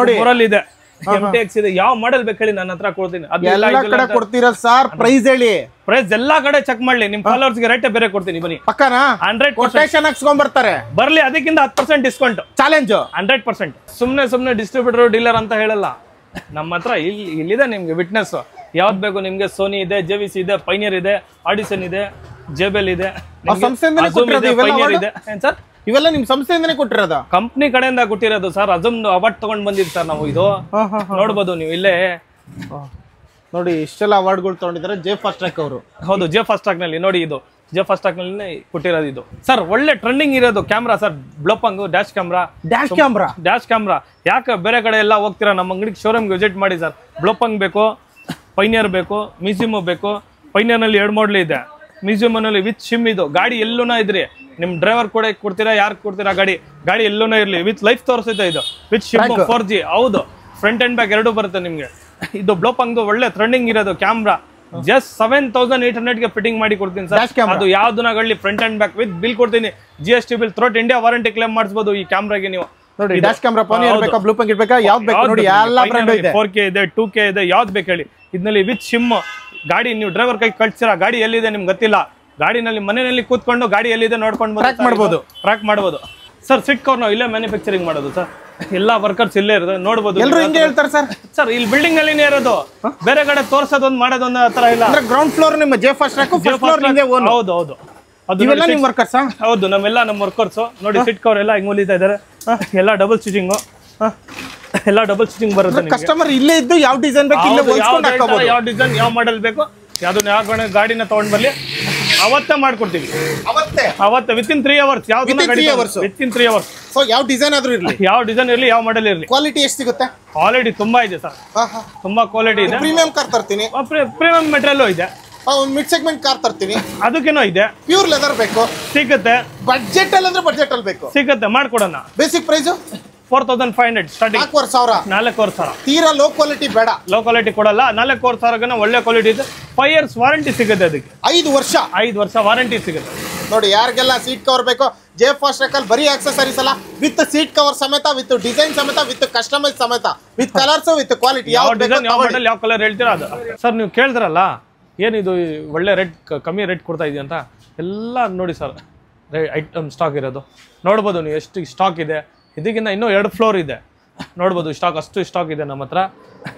ನೋಡಿ, ಮೊರಲ್ ಇದೆ, MTX ಇದೆ. ಯಾವ ಮಾಡೆಲ್ ಬೇಕು ಹೇಳಿ, ನನ್ನ ಹತ್ರ ಕೊಡ್ತೀನಿ. ಎಲ್ಲ ಕಡೆ ಕೊಡ್ತೀರಾ ಸರ್? ಪ್ರೈಸ್ ಹೇಳಿ. ಪ್ರೈಸ್ ಎಲ್ಲಾ ಕಡೆ ಚೆಕ್ ಮಾಡ್ಲಿ. ನಿಮ್ ಫಾಲೋವರ್ಸ್ ಗೆ ರೇಟ್ ಬೇರೆ ಕೊಡ್ತೀನಿ. ಬನ್ನಿ ಪಕ್ಕನಾ 100% ಹಾಕ್ಸ್ಕೊಂಡ್ ಬರ್ತಾರೆ. ಬರ್ಲಿ, ಅದಕ್ಕಿಂತ 10% ಡಿಸ್ಕೌಂಟ್ ಚಾಲೆಂಜ್ 100%. ಸುಮ್ನೆ ಡಿಸ್ಟ್ರಿಬ್ಯೂಟರ್ ಡೀಲರ್ ಅಂತ ಹೇಳಲ್ಲ. ನಮ್ಮ ಹತ್ರ ಇಲ್ಲಿದೆ ನಿಮ್ಗೆ ವಿಟ್ನೆಸ್. ಯಾವ್ದು ಬೇಕು ನಿಮ್ಗೆ? ಸೋನಿ ಇದೆ, JVC ಇದೆ, ಪೈನಿಯರ್ ಇದೆ, ಆಡಿಷನ್ ಇದೆ, JBL ಇದೆ, ಸರ್. ಇವೆಲ್ಲ ನಿಮ್ ಸಂಸ್ಥೆಯಿಂದನೇ ಕೊಟ್ಟಿರೋದು? ಕಂಪ್ನಿ ಕಡೆಯಿಂದ ಕೊಟ್ಟಿರೋದು ಸರ್. ಅಜಮ್ ಅವಾರ್ಡ್ ತಗೊಂಡ್ ಬಂದಿದ್ದು ಸರ್ ನಾವು. ಇದು ನೋಡ್ಬೋದು ನೀವು ಇಲ್ಲೇ ನೋಡಿ, ಇಷ್ಟೆಲ್ಲ ಅವಾರ್ಡ್ಗಳು ತಗೊಂಡಿದ್ದಾರೆ ಜೆ ಫಾಸ್ಟ್ ಟ್ರ್ಯಾಕ್ ಅವರು. ಹೌದು, ಜೆ ಫಾಸ್ಟ್ ಟ್ರ್ಯಾಕ್ ನಲ್ಲಿ ನೋಡಿ. ಇದು ಜೆ ಫಾಸ್ಟ್ ಟ್ರ್ಯಾಕ್ ನಲ್ಲಿ ಕೊಟ್ಟಿರೋದು. ಇದು ಸರ್ ಒಳ್ಳೆ ಟ್ರೆಂಡಿಂಗ್ ಇರೋದು camera sir. Blaupunkt dash camera. ಯಾಕೆ ಬೇರೆ ಕಡೆ ಎಲ್ಲ ಹೋಗ್ತೀರಾ? ನಮ್ಮ ಅಂಗಡಿಗೆ ಶೋರೂಮ್ಗೆ ವಿಸಿಟ್ ಮಾಡಿ ಸರ್. ಬ್ಲೋಪಂಗ್ ಬೇಕು, ಪೈನಿಯರ್ ಬೇಕು, ಮ್ಯೂಸಿಯಮ್ ಬೇಕು. ಪೈನಿಯರ್ ನಲ್ಲಿ 2 ಮಾಡಲ್ ಇದೆ, ಮ್ಯೂಸಿಯಮ್ ನಲ್ಲಿ ವಿತ್ ಶಿಮ್. ಇದು ಗಾಡಿ ಎಲ್ಲೂನ ಇದ್ರಿ, ನಿಮ್ ಡ್ರೈವರ್ ಕೂಡ ಕೊಡ್ತೀರಾ, ಯಾರು ಕೊಡ್ತೀರಾ? ಗಾಡಿ ಎಲ್ಲೂನ ಇರ್ಲಿ, ವಿತ್ ಲೈಫ್ ತೋರಿಸುತ್ತೆ. ಇದು ವಿತ್ ಶಿಮ್ 4G. ಹೌದು, ಫ್ರಂಟ್ ಅಂಡ್ ಬ್ಯಾಕ್ ಎರಡು ಬರುತ್ತೆ ನಿಮ್ಗೆ. ಇದು ಬ್ಲೋಪಂಗ್ ಒಳ್ಳೆ ಟ್ರೆಂಡಿಂಗ್ ಇರೋದು ಕ್ಯಾಮ್ರಾ. ಜಸ್ಟ್ 7800 ಗೆ ಫಿಟ್ಟಿಂಗ್ ಮಾಡಿ ಕೊಡ್ತೀನಿ ಸರ್. ಅದು ಯಾವ್ದನ್ನ front and back with bill ಕೊಡ್ತೀನಿ. GST bill throughout India warranty claim ಮಾಡಿಸಬಹುದು ಈ ಕ್ಯಾಮ್ರಾಗೆ ನೀವು. ನೋಡಿ, ಡ್ಯಾಶ್ ಕ್ಯಾಮ್ರಾ ಪೈನಿಯರ್ ಬೇಕಾ, ಬ್ಲೂಪಂಗ್ ಇರಬೇಕಾ, ಯಾವ್ದು ಬೇಕು ನೋಡಿ. ಎಲ್ಲ ಬ್ರ್ಯಾಂಡ್ ಇದೆ, 4K ಇದೆ, 2K ಇದೆ, ಯಾವ್ದು ಬೇಕು ಹೇಳಿ. ಇದರಲ್ಲಿ ವಿತ್ ಶಿಮ್. ಗಾಡಿ ನೀವು ಡ್ರೈವರ್ ಕೈ ಕಳ್ಸಿರಾ, ಗಾಡಿ ಎಲ್ಲಿದೆ ನಿಮ್ಗೆ ಗೊತ್ತಿಲ್ಲ. ಗಾಡಿನಲ್ಲಿ ಮನೆಯಲ್ಲಿ ಕೂತ್ಕೊಂಡು ಗಾಡಿ ಎಲ್ಲಿದೆ ನೋಡ್ಕೊಂಡು ಟ್ರ್ಯಾಕ್ ಮಾಡಬಹುದು ಸರ್. ಸಿಟ್ ಕವರ್ ನಾವು ಇಲ್ಲೇ ಮ್ಯಾನುಫ್ಯಾಕ್ಚರಿಂಗ್ ಮಾಡೋದು ಸರ್. ಎಲ್ಲಾ ವರ್ಕರ್ಸ್ ಇಲ್ಲೇ ಇರೋದು, ನೋಡಬಹುದು. ಎಲ್ಲರೂ ಹಿಂಗೆ ಹೇಳ್ತಾರೆ ಸರ್. ಸರ್ ಇಲ್ಲಿ ಬಿಲ್ಡಿಂಗ್ ಅಲ್ಲಿನೇ ಇರೋದು, ಬೇರೆ ಕಡೆ ತೋರ್ಸೋದೊಂದು ಮಾಡೋದೊಂದು ಆತರ ಇಲ್ಲ. ಗ್ರೌಂಡ್ ಫ್ಲೋರ್ ನಿಮ್ಮ J fast track, first floor ನಿಮಗೆ ಓನ್. ಹೌದು ಅದು ಇವೆಲ್ಲ ನಿಮ್ಮ ವರ್ಕರ್ಸ್? ಹೌದು, ನಮ್ಮ ವರ್ಕರ್ಸ್. ನೋಡಿ ಸಿಟ್ ಕವರ್ ಎಲ್ಲ ಹಿಂಗ್ ಹೊಲಿತಾ ಇದ್ದಾರೆ. ಎಲ್ಲ ಡಬಲ್ ಸ್ಟಿಚಿಂಗ್ ಬರುತ್ತೆ. ಕಸ್ಟಮರ್ ಇಲ್ಲೇ ಇದ್ದು ಯಾವ ಡಿಸೈನ್ ಬೇಕು ಇಲ್ಲೇ ಹೊಲ್ಸ್ಕೊಂಡು ಹಾಕಬಹುದು. ಯಾವ ಡಿಸೈನ್, ಯಾವ ಮಾಡೆಲ್ ಬೇಕು, ಯಾವ್ದನ್ನ ಯಾವ ಗಾಡಿನ ತಗೊಂಡ್ ಬರ್ಲಿ, ಅವತ್ತೇ ಮಾಡ್ಕೊಡ್ತೀವಿ. ಅವತ್ತೇ ವಿತಿನ್ 3 ಅವರ್ಸ್. ಯಾವ್ದನ್ನ ವಿತಿನ್ 3 ಅವರ್ಸ್. ಸೊ ಯಾವ ಡಿಸೈನ್ ಆದ್ರೂ ಇರ್ಲಿ, ಯಾವ ಡಿಸೈನ್ ಇರ್ಲಿ, ಯಾವ ಮಾಡೆಲ್ ಇರ್ಲಿ. ಕ್ವಾಲಿಟಿ ಎಷ್ಟು ಸಿಗುತ್ತೆ? ಕ್ವಾಲಿಟಿ ತುಂಬಾ ಇದೆ ಸರ್, ತುಂಬಾ ಕ್ವಾಲಿಟಿ ಇದೆ. ಪ್ರೀಮಿಯಂ ಕಾರ್ ತರ್ತೀನಿ, ಪ್ರೀಮಿಯಂ ಮೆಟೀರಿಯಲ್ ಇದೆ. ಮಿಡ್ ಸೆಗ್ಮೆಂಟ್ ಕಾರ್ ತರ್ತೀನಿ, ಅದಕ್ಕೇನೋ ಇದೆ. ಪ್ಯೂರ್ ಲೆದರ್ ಬೇಕು, ಸಿಗುತ್ತೆ. ಬಡ್ಜೆಟ್ ಅಲ್ಲಿ ಅಂದ್ರೆ ಬಡ್ಜೆಟ್ ಅಲ್ಲಿ ಬೇಕು, ಸಿಗುತ್ತೆ, ಮಾಡ್ಕೊಡೋಣ. Basic price 4500 starting. 4000. ತೀರಾ ಲೋ ಕ್ವಾಲಿಟಿ ಬೇಡ. ಲೋ ಕ್ವಾಲಿಟಿ ಕೊಡಲ್ಲ. 4000 ಒಳ್ಳೆ ಕ್ವಾಲಿಟಿ ಇದೆ. 5 years ವಾರಂಟಿ ಸಿಗುತ್ತೆ. ಅದಕ್ಕೆ 5 ವರ್ಷ ವಾರಂಟಿ ಸಿಗುತ್ತೆ. ನೋಡಿ, ಯಾರಿಗೆಲ್ಲ ಸೀಟ್ ಕವರ್ ಬೇಕು, ಜೆ ಫಾಸ್ಟ್ ಟ್ರ್ಯಾಕ್ ಅಲ್ಲಿ ಬರೀ ಆಕ್ಸೆಸರೀಸ್ ಅಲ್ಲ, ವಿತ್ ಸೀಟ್ ಕವರ್ ಸಮೇತ, ವಿತ್ ಡಿಸೈನ್ ಸಮೇತ, ವಿತ್ ಕಸ್ಟಮೈಸ್ ಸಮೇತ, ವಿತ್ ಕಲರ್ಸ್, ವಿತ್ ಕ್ವಾಲಿಟಿ. ಯಾವ ಡಿಸೈನ್, ಯಾವ ಮಾಡೆಲ್, ಯಾವ ಕಲರ್ ಹೇಳ್ತೀರಾ ಅದು. ಸರ್ ನೀವು ಕೇಳಿದ್ರಲ್ಲ ಏನಿದು ಒಳ್ಳೆ ರೇಟ್, ಕಮ್ಮಿ ರೇಟ್ ಕೊಡ್ತಾ ಇದೆಯಾ ಅಂತ. ಎಲ್ಲ ನೋಡಿ ಸರ್, ಐಟಮ್ ಸ್ಟಾಕ್ ಇರೋದು ನೋಡ್ಬೋದು ನೀವು. ಎಷ್ಟು ಸ್ಟಾಕ್ ಇದೆ. ಇದಕ್ಕಿಂತ ಇನ್ನೂ 2 ಫ್ಲೋರ್ ಇದೆ, ನೋಡ್ಬೋದು. ಅಷ್ಟು ಸ್ಟಾಕ್ ಇದೆ ನಮ್ಮ ಹತ್ರ.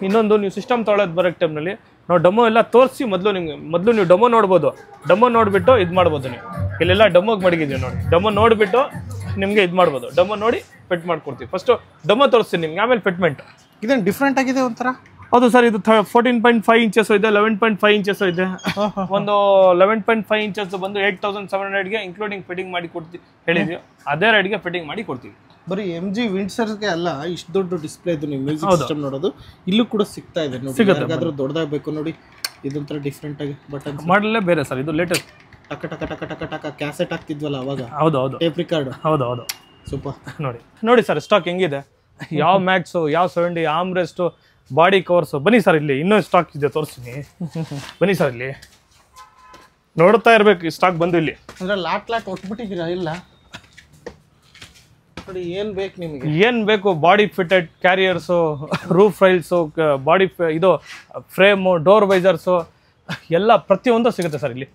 ಇನ್ನೊಂದು, ನೀವು ಸಿಸ್ಟಮ್ ತೊಗೊಳೋದು ಬರೋ ಟೈಮ್ನಲ್ಲಿ ನಾವು ಡೆಮೋ ಎಲ್ಲ ತೋರಿಸಿ ಮೊದಲು ನೀವು ಡೆಮೋ ನೋಡ್ಬೋದು. ಡೆಮೋ ನೋಡಿಬಿಟ್ಟು ಇದು ಮಾಡ್ಬೋದು. ನೀವು ಇಲ್ಲೆಲ್ಲ ಡೆಮೋಗೆ ಮಡಗಿದ್ದೀವಿ ನೋಡಿ. ಡೆಮೋ ನೋಡಿಬಿಟ್ಟು ನಿಮಗೆ ಇದು ಮಾಡ್ಬೋದು. ಡೆಮೋ ನೋಡಿ ಫಿಟ್ ಮಾಡ್ಕೊಡ್ತೀವಿ. ಫಸ್ಟು ಡೆಮೋ ತೋರಿಸ್ತೀನಿ ನಿಮ್ಗೆ, ಆಮೇಲೆ ಫಿಟ್ಮೆಂಟ್. ಇದೇನು ಡಿಫ್ರೆಂಟ್ ಆಗಿದೆ ಒಂಥರ. ಹೌದು ಸರ್, ಇದು 14.5 ಇಂಚಸ್ ಇದೆ, 11.5 ಇಂಚಸ್ ಇದೆ. ಒಂದು 11.5 ಇಂಚಸ್ ಬಂದು 8700ಗೆ ಇನ್ಕ್ಲೂಡಿಂಗ್ ಫಿಟ್ಟಿಂಗ್ ಮಾಡಿ ಕೊಡ್ತೀವಿ ಹೇಳಿದ್ವಿ, ಅದೇ ರೇಟ್ಗೆ ಫಿಟ್ಟಿಂಗ್ ಮಾಡಿ ಕೊಡ್ತೀವಿ. ಬರೀ MG ವಿಂಡ್ಸರ್ಗೆ ಅಲ್ಲ, ಇಷ್ಟು ದೊಡ್ಡ ಡಿಸ್ಪ್ಲೇ ಇದು ನೀವು ಮ್ಯೂಸಿಕ್ ಸಿಸ್ಟಮ್ ನೋಡೋದು ಇಲ್ಲೂ ಕೂಡ ಸಿಗ್ತಾ ಇದೆ ನೋಡಿ. ಯಾರಿಗಾದ್ರೂ ದೊಡ್ಡದಾಗಬೇಕು ನೋಡಿ, ಇದೊಂಥರ ಡಿಫ್ರೆಂಟ್ ಆಗಿ ಬಟನ್ ಮಾಡಲೇ ಬೇರೆ ಸರ್, ಇದು ಲೇಟೆಸ್ಟ್. ಟಕ ಟಕ ಟಕ ಟಕ ಟಕ ಕ್ಯಾಸೆಟ್ ಹಾಕ್ತಿದ್ವಲ್ಲ ಅವಾಗ. ಹೌದು ಟೇಪ್ ರಿಕಾರ್ಡ್. ಹೌದು ಸೂಪರ್. ನೋಡಿ ಸರ್ ಸ್ಟಾಕ್ ಹೆಂಗಿದೆ, ಯಾವ ಮ್ಯಾಕ್ಸು, ಯಾವ 70 ಆಮ್ರೆಸ್ಟು, ಬಾಡಿ ಕವರ್ಸು. ಬನ್ನಿ ಸರ್, ಇಲ್ಲಿ ಇನ್ನೂ ಸ್ಟಾಕ್ ಇದೆ ತೋರಿಸ್ತೀನಿ, ಬನ್ನಿ ಸರ್. ಇಲ್ಲಿ ನೋಡ್ತಾ ಇರ್ಬೇಕು, ಈ ಸ್ಟಾಕ್ ಬಂದು ಇಲ್ಲಿ ಅಂದ್ರೆ ಲಾಟ್ ಒಟ್ಬಿಟ್ಟಿದ್ದೀರಾ? ಇಲ್ಲ ನೋಡಿ, ಏನ್ ಬೇಕು ನಿಮಗೆ, ಏನ್ ಬೇಕು, ಬಾಡಿ ಫಿಟೆಡ್ ಕ್ಯಾರಿಯರ್ಸು, ರೂಫ್ ರೈಲ್ಸು, ಬಾಡಿ ಇದು ಫ್ರೇಮು, ಡೋರ್ ವೈಸರ್ಸು ಎಲ್ಲ ಪ್ರತಿಯೊಂದು ಸಿಗುತ್ತೆ ಸರ್ ಇಲ್ಲಿ.